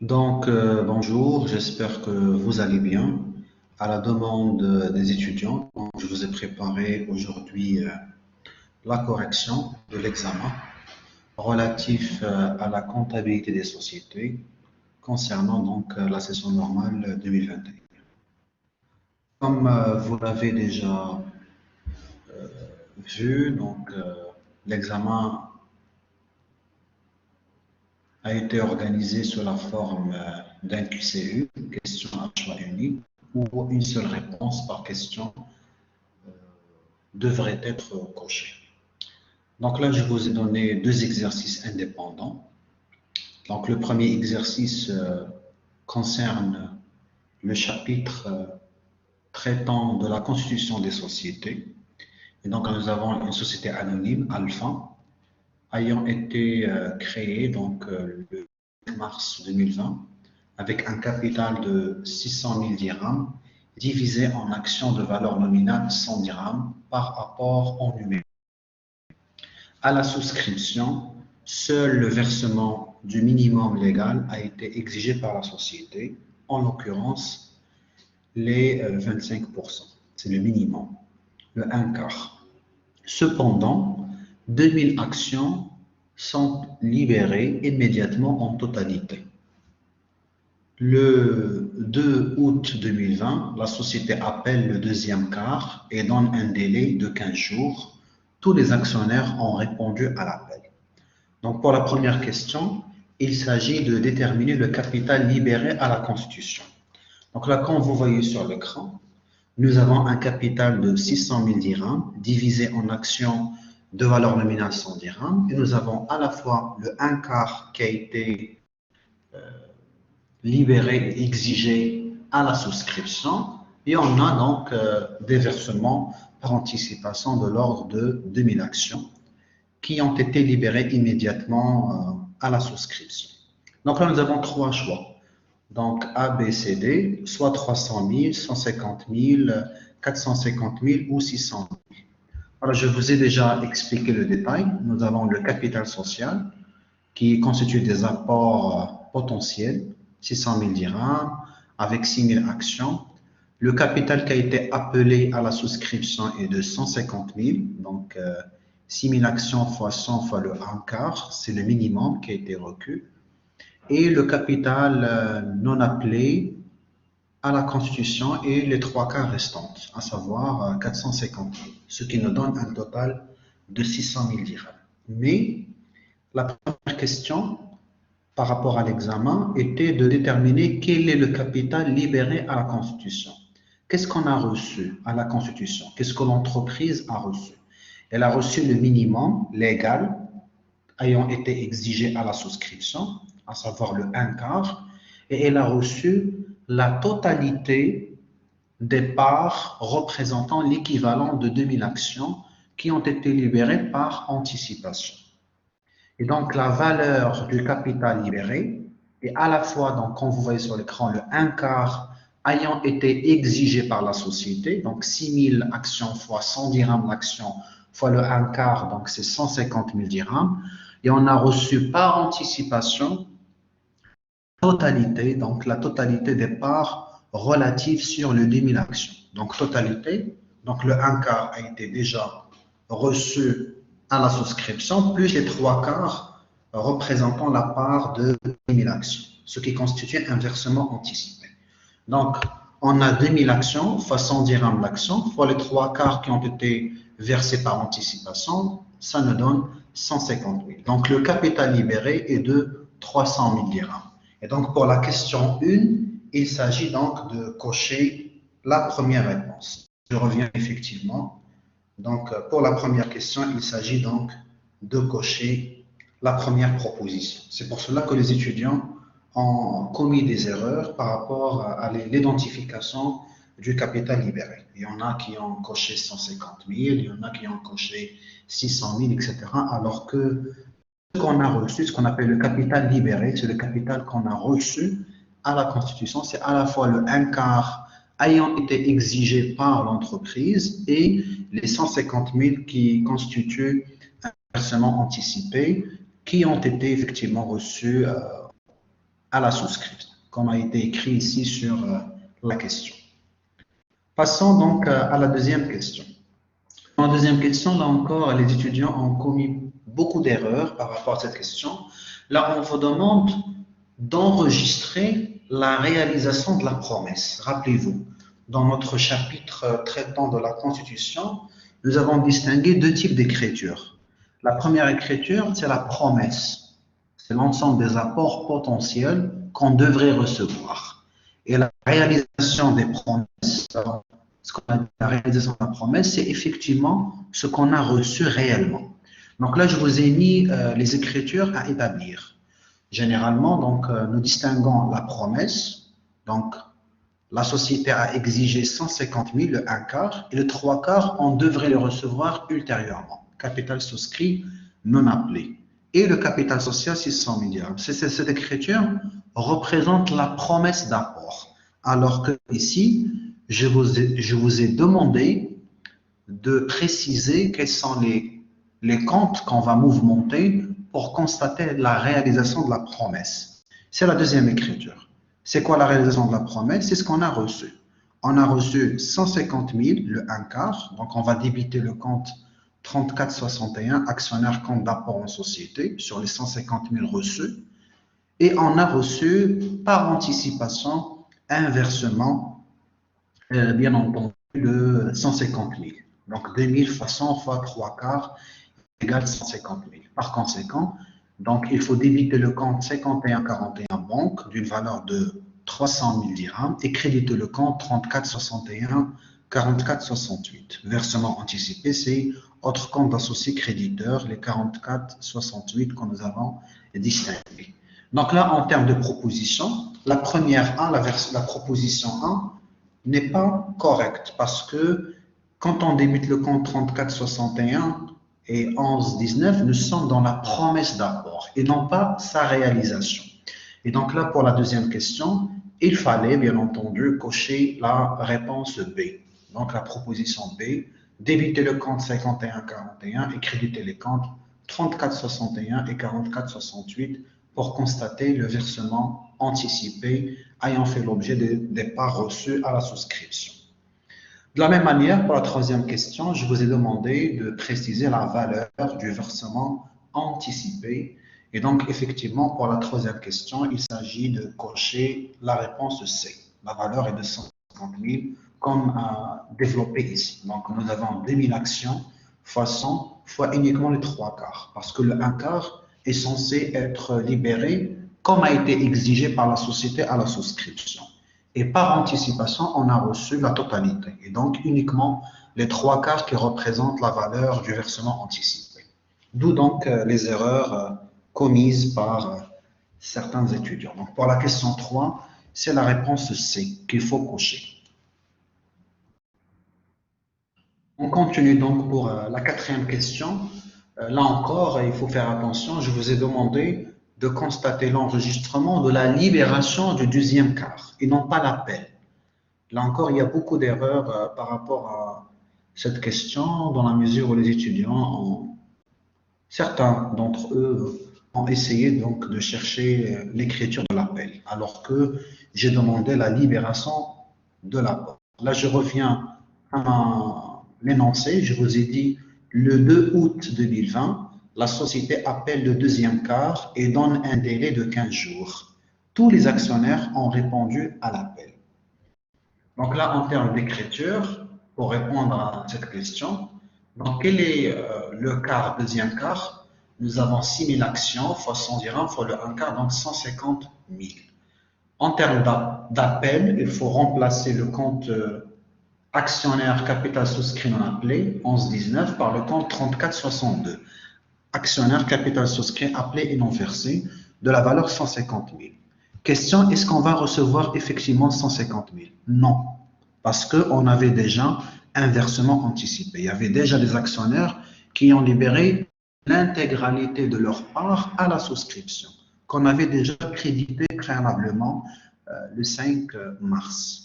Bonjour, j'espère que vous allez bien. À la demande des étudiants, je vous ai préparé aujourd'hui la correction de l'examen relatif à la comptabilité des sociétés concernant la session normale 2021. Comme vous l'avez déjà vu, l'examen a été organisé sous la forme d'un QCU, question à choix unique, où une seule réponse par question devrait être cochée. Donc là, je vous ai donné deux exercices indépendants. Donc le premier exercice concerne le chapitre traitant de la constitution des sociétés. Et donc nous avons une société anonyme, Alpha, ayant été créée le 5 mars 2020 avec un capital de 600 000 dirhams divisé en actions de valeur nominale 100 dirhams par apport en numérique. À la souscription, seul le versement du minimum légal a été exigé par la société, en l'occurrence les 25%. C'est le minimum, le 1/4. Cependant, 2000 actions sont libérées immédiatement en totalité. Le 2 août 2020, la société appelle le deuxième quart et donne un délai de 15 jours. Tous les actionnaires ont répondu à l'appel. Donc, pour la première question, il s'agit de déterminer le capital libéré à la Constitution. Donc là, comme vous voyez sur l'écran, nous avons un capital de 600 000 dirhams divisé en actions de valeur nominale 100 dirhams. Et nous avons à la fois le 1/4 qui a été libéré et exigé à la souscription. Et on a des versements par anticipation de l'ordre de 2000 actions qui ont été libérées immédiatement à la souscription. Donc là, nous avons trois choix. Donc A, B, C, D, soit 300 000, 150 000, 450 000 ou 600 000. Alors, je vous ai déjà expliqué le détail. Nous avons le capital social qui constitue des apports potentiels, 600 000 dirhams, avec 6 000 actions. Le capital qui a été appelé à la souscription est de 150 000, donc 6 000 actions fois 100 fois le 1/4, c'est le minimum qui a été requis. Et le capital non appelé à la Constitution est les 3/4 restantes, à savoir 450 000, ce qui nous donne un total de 600 000 dirhams. Mais la première question par rapport à l'examen était de déterminer quel est le capital libéré à la Constitution. Qu'est-ce qu'on a reçu à la Constitution? Qu'est-ce que l'entreprise a reçu? Elle a reçu le minimum légal ayant été exigé à la souscription, à savoir le 1/4, et elle a reçu la totalité des parts représentant l'équivalent de 2000 actions qui ont été libérées par anticipation. Et donc, la valeur du capital libéré est à la fois, donc, comme vous voyez sur l'écran, le 1/4 ayant été exigé par la société, donc 6000 actions fois 100 dirhams l'action fois le 1/4, donc c'est 150 000 dirhams. Et on a reçu par anticipation totalité, donc la totalité des parts relatives sur le 2000 actions. Donc, totalité, donc le 1/4 a été déjà reçu à la souscription, plus les 3/4 représentant la part de 2000 actions, ce qui constitue un versement anticipé. Donc, on a 2000 actions fois 100 dirhams l'action, fois les 3/4 qui ont été versés par anticipation, ça nous donne 150 000. Donc, le capital libéré est de 300 000 dirhams. Et donc, pour la question 1, il s'agit donc de cocher la première réponse. Je reviens effectivement. Donc, pour la première question, il s'agit donc de cocher la première proposition. C'est pour cela que les étudiants ont commis des erreurs par rapport à l'identification du capital libéré. Il y en a qui ont coché 150 000, il y en a qui ont coché 600 000, etc. Alors que ce qu'on a reçu, ce qu'on appelle le capital libéré, c'est le capital qu'on a reçu à la Constitution. C'est à la fois le 1/4 ayant été exigé par l'entreprise et les 150 000 qui constituent un versement anticipé qui ont été effectivement reçus à la souscription, comme a été écrit ici sur la question. Passons donc à la deuxième question. Dans la deuxième question, là encore, les étudiants ont commis beaucoup d'erreurs par rapport à cette question. Là, on vous demande d'enregistrer la réalisation de la promesse. Rappelez-vous, dans notre chapitre traitant de la Constitution, nous avons distingué deux types d'écriture. La première écriture, c'est la promesse. C'est l'ensemble des apports potentiels qu'on devrait recevoir. Et la réalisation des promesses, ce qu'on appelle la réalisation de la promesse, c'est effectivement ce qu'on a reçu réellement. Donc là, je vous ai mis les écritures à établir. Généralement, donc, nous distinguons la promesse. Donc, la société a exigé 150 000, le 1/4, et le 3/4, on devrait le recevoir ultérieurement. Capital souscrit non appelé. Et le capital social, 600 milliards. Cette écriture représente la promesse d'apport. Alors que ici, je vous ai demandé de préciser quels sont les comptes qu'on va mouvementer pour constater la réalisation de la promesse. C'est la deuxième écriture. C'est quoi la réalisation de la promesse? C'est ce qu'on a reçu. On a reçu 150 000, le 1/4, donc on va débiter le compte 3461, actionnaire compte d'apport en société, sur les 150 000 reçus. Et on a reçu par anticipation un versement, bien entendu, de 150 000. Donc 2000 fois 100 fois 3/4 égale 150 000. Par conséquent, donc il faut débiter le compte 5141 banque d'une valeur de 300 000 dirhams et créditer le compte 3461 4468. Versement anticipé, c'est autre compte d'associé créditeur, les 4468 que nous avons distingués. Donc là, en termes de proposition, la première 1, la proposition 1, n'est pas correcte parce que quand on débute le compte 3461 et 1119, nous sommes dans la promesse d'apport et non pas sa réalisation. Et donc là, pour la deuxième question, il fallait bien entendu cocher la réponse B. Donc la proposition B, débiter le compte 5141 et créditer les comptes 3461 et 4468 pour constater le versement anticipé ayant fait l'objet des parts reçues à la souscription. De la même manière, pour la troisième question, je vous ai demandé de préciser la valeur du versement anticipé. Et donc, effectivement, pour la troisième question, il s'agit de cocher la réponse C. La valeur est de 150 000, comme développé ici. Donc, nous avons 2000 actions fois 100 fois uniquement les 3/4, parce que le 1/4 est censé être libéré comme a été exigé par la société à la souscription. Et par anticipation, on a reçu la totalité. Et donc, uniquement les 3/4 qui représentent la valeur du versement anticipé. D'où donc les erreurs commises par certains étudiants. Donc, pour la question 3, c'est la réponse C qu'il faut cocher. On continue donc pour la quatrième question. Là encore, il faut faire attention. Je vous ai demandé de constater l'enregistrement de la libération du deuxième quart et non pas l'appel. Là encore, il y a beaucoup d'erreurs par rapport à cette question dans la mesure où les étudiants, certains d'entre eux, ont essayé donc de chercher l'écriture de l'appel, alors que j'ai demandé la libération de l'apport. Là, je reviens à l'énoncé. Je vous ai dit le 2 août 2020, la société appelle le deuxième quart et donne un délai de 15 jours. Tous les actionnaires ont répondu à l'appel. Donc là, en termes d'écriture, pour répondre à cette question, donc quel est le quart, deuxième quart? Nous avons 6 000 actions fois 100 dirhams fois le 1/4, donc 150 000. En termes d'appel, il faut remplacer le compte actionnaire capital souscrit non appelé 1119 par le compte 3462. Actionnaire capital souscrit appelé et non versé de la valeur 150 000. Question, est-ce qu'on va recevoir effectivement 150 000? Non, parce qu'on avait déjà un versement anticipé. Il y avait déjà des actionnaires qui ont libéré l'intégralité de leur part à la souscription, qu'on avait déjà crédité préalablement le 5 mars.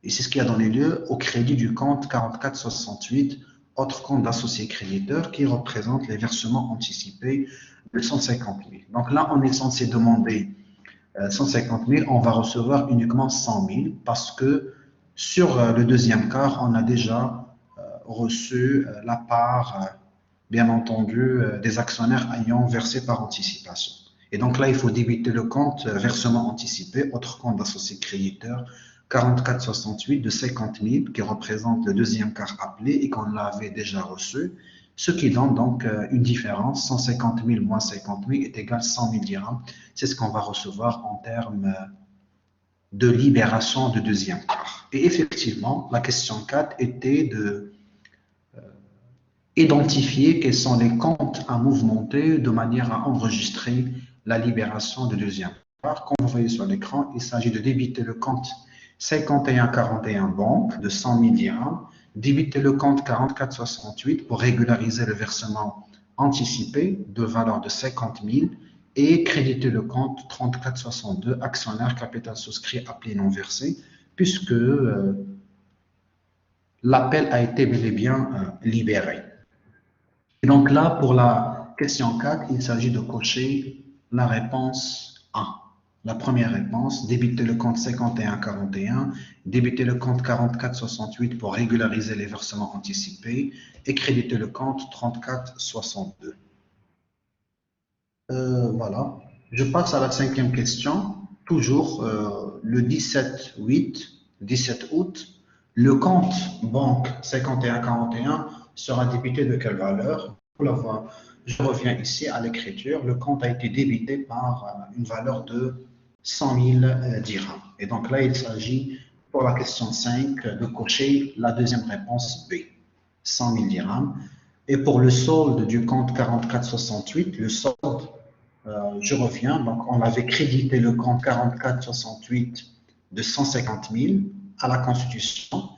Et c'est ce qui a donné lieu au crédit du compte 4468, autre compte d'associé créditeur qui représente les versements anticipés de 150 000. Donc là, on est censé demander 150 000, on va recevoir uniquement 100 000 parce que sur le deuxième quart, on a déjà reçu la part, bien entendu, des actionnaires ayant versé par anticipation. Et donc là, il faut débiter le compte versement anticipé, autre compte d'associé créditeur 4468 de 50 000 qui représente le deuxième quart appelé et qu'on l'avait déjà reçu, ce qui donne donc une différence, 150 000 moins 50 000 est égal à 100 000 dirhams. C'est ce qu'on va recevoir en termes de libération du deuxième quart. Et effectivement, la question 4 était de identifier quels sont les comptes à mouvementer de manière à enregistrer la libération du deuxième quart. Comme vous voyez sur l'écran, il s'agit de débiter le compte 5141 banque de 100 000 dirhams, débiter le compte 4468 pour régulariser le versement anticipé de valeur de 50 000 et créditer le compte 3462 actionnaire capital souscrit appelé non versé puisque l'appel a été bel et bien libéré. Et donc là, pour la question 4, il s'agit de cocher la réponse A. La première réponse, débiter le compte 5141, débiter le compte 4468 pour régulariser les versements anticipés et créditer le compte 3462. Voilà. Je passe à la cinquième question. Toujours le 17 août, le compte banque 5141 sera débité de quelle valeur? Pour la voir, je reviens ici à l'écriture. Le compte a été débité par une valeur de 100 000 dirhams. Et donc là, il s'agit pour la question 5 de cocher la deuxième réponse B, 100 000 dirhams. Et pour le solde du compte 4468, le solde, je reviens, donc on avait crédité le compte 4468 de 150 000 à la Constitution.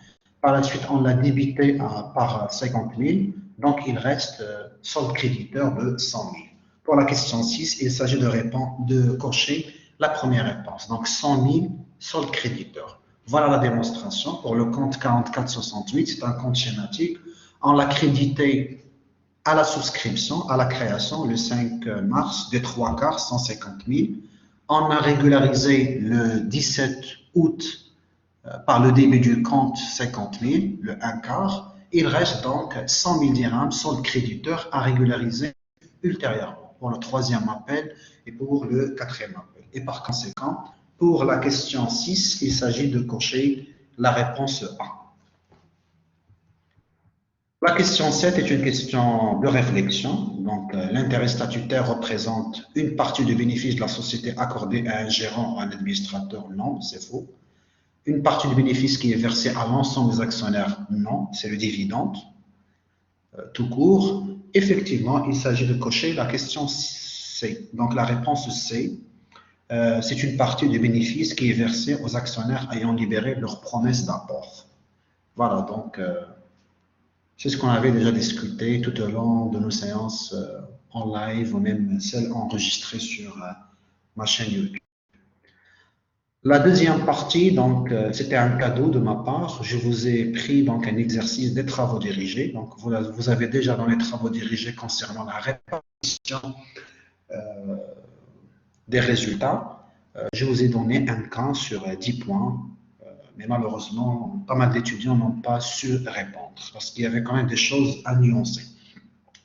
Par la suite, on l'a débité par 50 000, donc il reste solde créditeur de 100 000. Pour la question 6, il s'agit de cocher la première réponse, donc 100 000 solde créditeur. Voilà la démonstration pour le compte 4468, c'est un compte schématique. On l'a crédité à la souscription, à la création, le 5 mars, des 3 quarts, 150 000. On a régularisé le 17 août par le débit du compte 50 000, le 1 quart. Il reste donc 100 000 dirhams, solde créditeur, à régulariser ultérieurement pour le troisième appel et pour le quatrième appel. Et par conséquent, pour la question 6, il s'agit de cocher la réponse A. La question 7 est une question de réflexion. Donc, l'intérêt statutaire représente une partie du bénéfice de la société accordée à un gérant ou à un administrateur. Non, c'est faux. Une partie du bénéfice qui est versée à l'ensemble des actionnaires. Non, c'est le dividende. Tout court. Effectivement, il s'agit de cocher la question C. Donc, la réponse C, c'est une partie du bénéfice qui est versée aux actionnaires ayant libéré leur promesse d'apport. Voilà, donc... c'est ce qu'on avait déjà discuté tout au long de nos séances en live ou même celles enregistrées sur ma chaîne YouTube. La deuxième partie, donc, c'était un cadeau de ma part. Je vous ai pris donc un exercice des travaux dirigés. Donc, vous avez déjà dans les travaux dirigés concernant la répartition des résultats. Je vous ai donné un cas sur 10 points. Mais malheureusement, pas mal d'étudiants n'ont pas su répondre parce qu'il y avait quand même des choses à nuancer.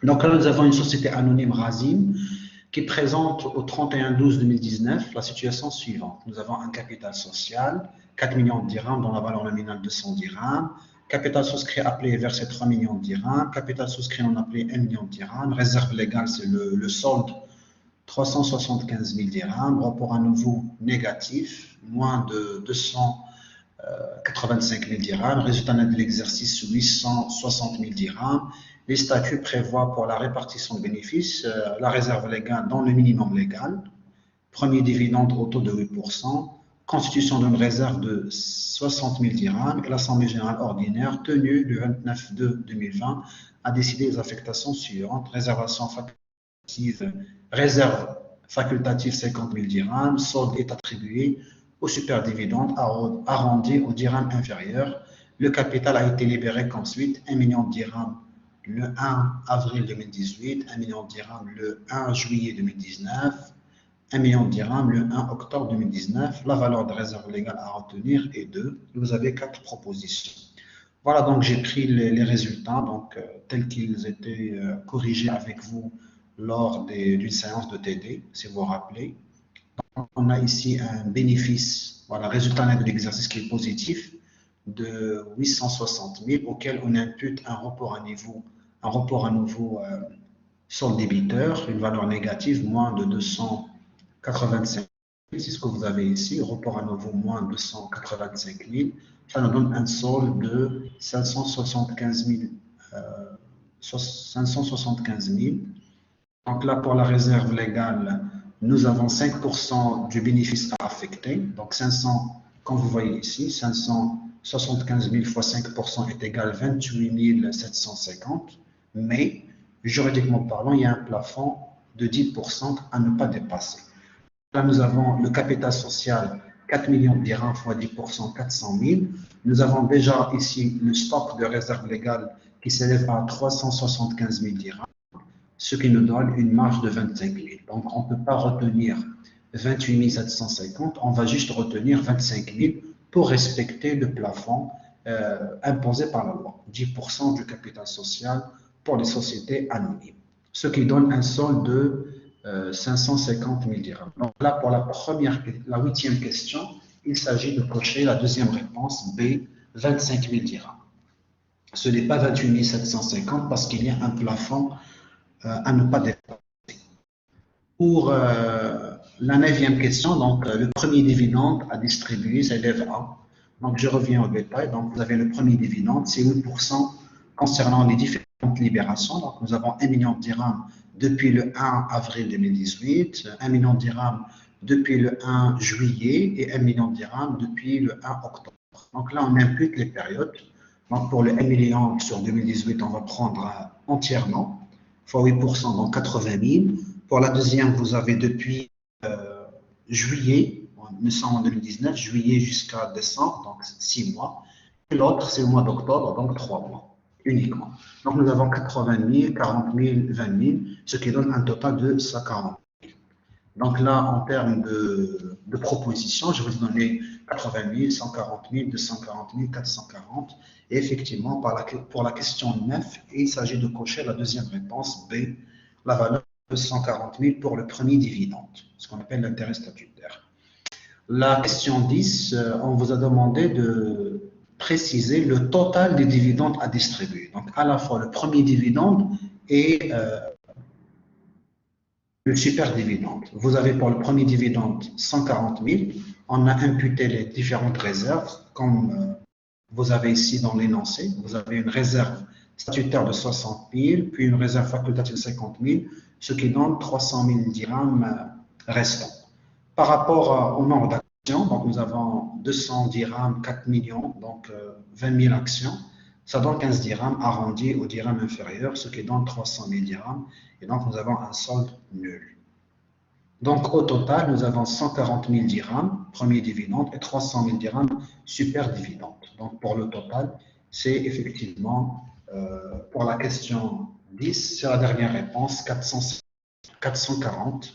Donc là, nous avons une société anonyme Razim qui présente au 31/12/2019 la situation suivante. Nous avons un capital social, 4 millions de dirhams dont la valeur nominale de 100 dirhams, capital souscrit appelé et versé 3 millions de dirhams, capital souscrit non appelé 1 million de dirhams, réserve légale, c'est le solde 375 000 dirhams, rapport à nouveau négatif, moins de 285 000 dirhams, résultat net de l'exercice 860 000 dirhams. Les statuts prévoient pour la répartition de bénéfices la réserve légale dans le minimum légal, premier dividende au taux de 8%, constitution d'une réserve de 60 000 dirhams et l'Assemblée générale ordinaire tenue le 29/2/2020 a décidé les affectations suivantes: réservation facultative, réserve facultative 50 000 dirhams, solde est attribué au superdividende arrondi au dirham inférieur. Le capital a été libéré qu'ensuite 1 million de dirhams le 1 avril 2018, 1 million de dirhams le 1 juillet 2019, 1 million de dirhams le 1 octobre 2019. La valeur de réserve légale à retenir est 2. Vous avez 4 propositions. Voilà, donc j'ai pris les résultats tels qu'ils étaient corrigés avec vous lors d'une séance de TD, si vous vous rappelez. On a ici un bénéfice, voilà, résultat net de l'exercice qui est positif de 860 000 auquel on impute un report à nouveau sur le débiteur, une valeur négative, moins de 285 000, c'est ce que vous avez ici, report à nouveau moins de 285 000, ça nous donne un solde de 575 000. 575 000. Donc là, pour la réserve légale, nous avons 5% du bénéfice à affecter. Donc 500, comme vous voyez ici, 575 000 fois 5% est égal à 28 750. Mais, juridiquement parlant, il y a un plafond de 10% à ne pas dépasser. Là, nous avons le capital social, 4 millions de dirhams fois 10%, 400 000. Nous avons déjà ici le stock de réserve légale qui s'élève à 375 000 dirhams, ce qui nous donne une marge de 25 000. Donc, on ne peut pas retenir 28 750, on va juste retenir 25 000 pour respecter le plafond imposé par la loi, 10% du capital social pour les sociétés anonymes, ce qui donne un solde de 550 000 dirhams. Donc là, pour la 8e question, il s'agit de cocher la deuxième réponse B, 25 000 dirhams. Ce n'est pas 28 750 parce qu'il y a un plafond à ne pas dépasser. Pour la 9e question, donc le premier dividende à distribuer s'élève à. Donc je reviens au détail. Donc vous avez le premier dividende, c'est 8% concernant les différentes libérations. Donc nous avons 1 million de dirhams depuis le 1 avril 2018, 1 million de dirhams depuis le 1 juillet et 1 million de dirhams depuis le 1 octobre. Donc là, on impute les périodes. Donc pour le 1 million sur 2018, on va prendre entièrement, fois 8%, donc 80 000. Pour la deuxième, vous avez depuis juillet, nous sommes en 2019, juillet jusqu'à décembre, donc 6 mois. Et l'autre, c'est le mois d'octobre, donc 3 mois uniquement. Donc nous avons 80 000, 40 000, 20 000, ce qui donne un total de 140 000. Donc là, en termes de propositions, je vais vous donner 80 000, 140 000, 240 000, 440. Et effectivement, pour la question 9, il s'agit de cocher la deuxième réponse B, la valeur de 140 000 pour le premier dividende, ce qu'on appelle l'intérêt statutaire. La question 10, on vous a demandé de préciser le total des dividendes à distribuer. Donc, à la fois le premier dividende et le super dividende. Vous avez pour le premier dividende 140 000. On a imputé les différentes réserves, comme vous avez ici dans l'énoncé. Vous avez une réserve statutaire de 60 000, puis une réserve facultative de 50 000, ce qui donne 300 000 dirhams restants. Par rapport au nombre d'actions, donc nous avons 200 dirhams, 4 millions, donc 20 000 actions. Ça donne 15 dirhams arrondi au dirham inférieur, ce qui donne 300 000 dirhams. Et donc, nous avons un solde nul. Donc, au total, nous avons 140 000 dirhams, premier dividende, et 300 000 dirhams, super dividende. Donc, pour le total, c'est effectivement, pour la question 10, c'est la dernière réponse, 440.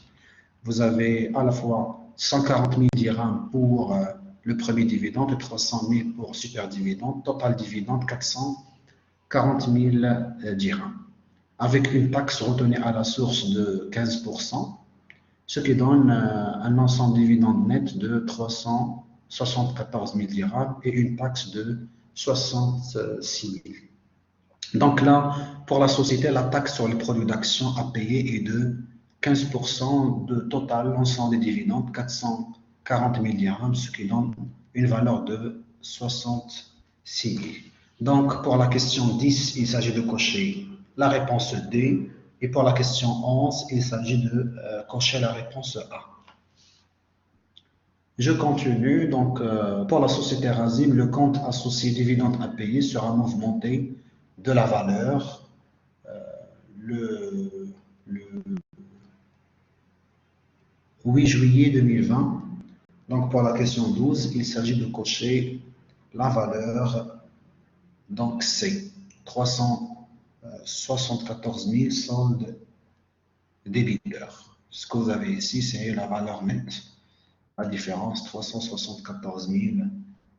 Vous avez à la fois 140 000 dirhams pour le premier dividende et 300 000 pour super dividende. Total dividende, 440 000 dirhams. Avec une taxe retenue à la source de 15%, ce qui donne un ensemble dividende net de 374 000 dirhams et une taxe de 66 000. Donc là, pour la société, la taxe sur les produits d'action à payer est de 15% de total, l'ensemble des dividendes, 440 000 dirhams, ce qui donne une valeur de 66 000. Donc, pour la question 10, il s'agit de cocher la réponse D. Et pour la question 11, il s'agit de cocher la réponse A. Je continue. Donc, pour la société Razim, le compte associé dividende à payer sera mouvementé de la valeur le 8 juillet 2020. Donc, pour la question 12, il s'agit de cocher la valeur donc C, 374 000 soldes débiteurs. Ce que vous avez ici, c'est la valeur nette. La différence, 374 000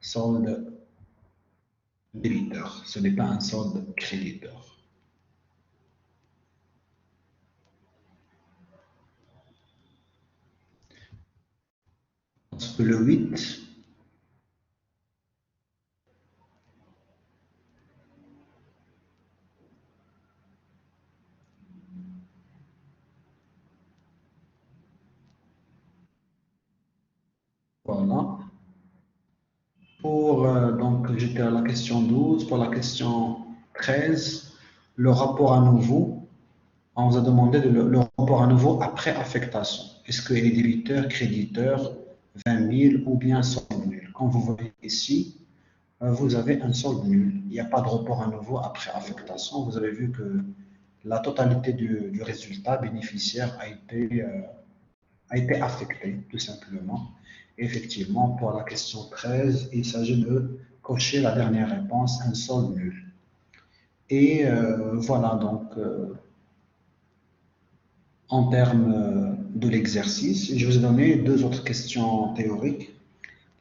solde débiteur. Ce n'est pas un solde créditeur. Parce que le 8, voilà. Donc, j'étais à la question 12. Pour la question 13, le rapport à nouveau, on vous a demandé le rapport à nouveau après affectation. Est-ce qu'il est débiteur, créditeur, 20 000 ou bien solde nul? Comme vous voyez ici, vous avez un solde nul. Il n'y a pas de report à nouveau après affectation. Vous avez vu que la totalité du résultat bénéficiaire a été affectée, tout simplement. Effectivement, pour la question 13, il s'agit de cocher la dernière réponse, un solde nul. Et voilà, donc, en termes de l'exercice, je vous ai donné deux autres questions théoriques.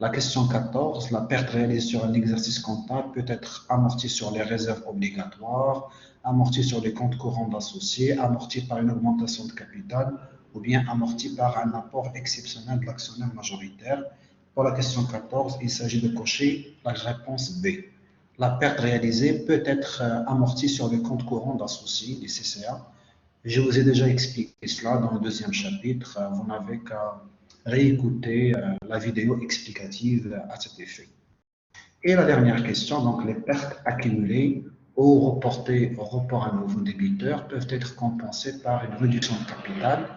La question 14, la perte réalisée sur un exercice comptable peut être amortie sur les réserves obligatoires, amortie sur les comptes courants d'associés, amortie par une augmentation de capital ou bien amortie par un apport exceptionnel de l'actionnaire majoritaire. Pour la question 14, il s'agit de cocher la réponse B. La perte réalisée peut être amortie sur les comptes courants d'associés, les CCA. Je vous ai déjà expliqué cela dans le deuxième chapitre. Vous n'avez qu'à réécouter la vidéo explicative à cet effet. Et la dernière question, donc les pertes accumulées ou reportées au report à nouveau débiteur peuvent être compensées par une réduction de capital.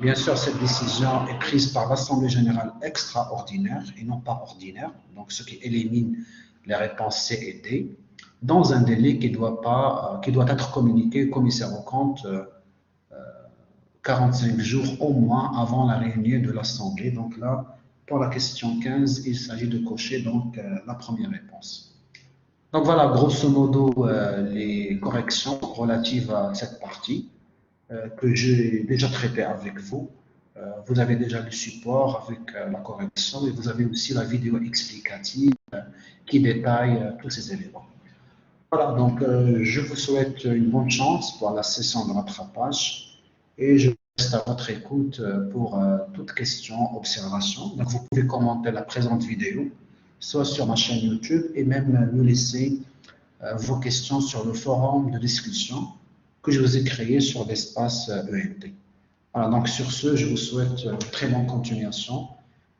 Bien sûr, cette décision est prise par l'Assemblée générale extraordinaire et non pas ordinaire, donc ce qui élimine les réponses C et D, dans un délai qui doit être communiqué au commissaire aux comptes 45 jours au moins avant la réunion de l'Assemblée. Donc là, pour la question 15, il s'agit de cocher donc la première réponse. Donc voilà, grosso modo, les corrections relatives à cette partie que j'ai déjà traitée avec vous. Vous avez déjà le support avec la correction et vous avez aussi la vidéo explicative qui détaille tous ces éléments. Voilà, donc je vous souhaite une bonne chance pour la session de rattrapage et je reste à votre écoute pour toute question, observation. Donc vous pouvez commenter la présente vidéo, soit sur ma chaîne YouTube et même nous laisser vos questions sur le forum de discussion que je vous ai créé sur l'espace ENT. Voilà, donc sur ce, je vous souhaite une très bonne continuation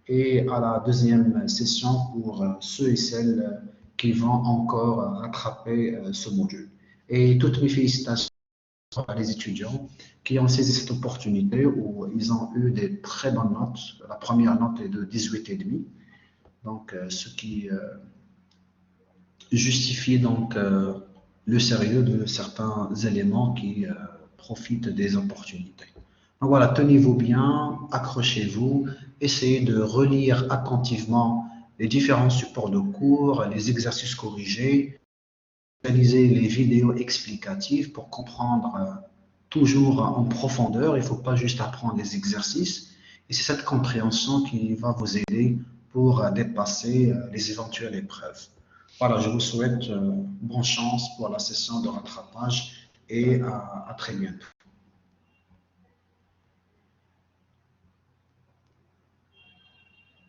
et à la deuxième session pour ceux et celles qui vont encore rattraper ce module. Et toutes mes félicitations à les étudiants qui ont saisi cette opportunité où ils ont eu des très bonnes notes. La première note est de 18,5, donc ce qui justifie donc le sérieux de certains éléments qui profitent des opportunités. Donc voilà, tenez-vous bien, accrochez-vous, essayez de relire attentivement les différents supports de cours, les exercices corrigés, réaliser les vidéos explicatives pour comprendre toujours en profondeur. Il ne faut pas juste apprendre les exercices. Et c'est cette compréhension qui va vous aider pour dépasser les éventuelles épreuves. Voilà, je vous souhaite bonne chance pour la session de rattrapage et à très bientôt.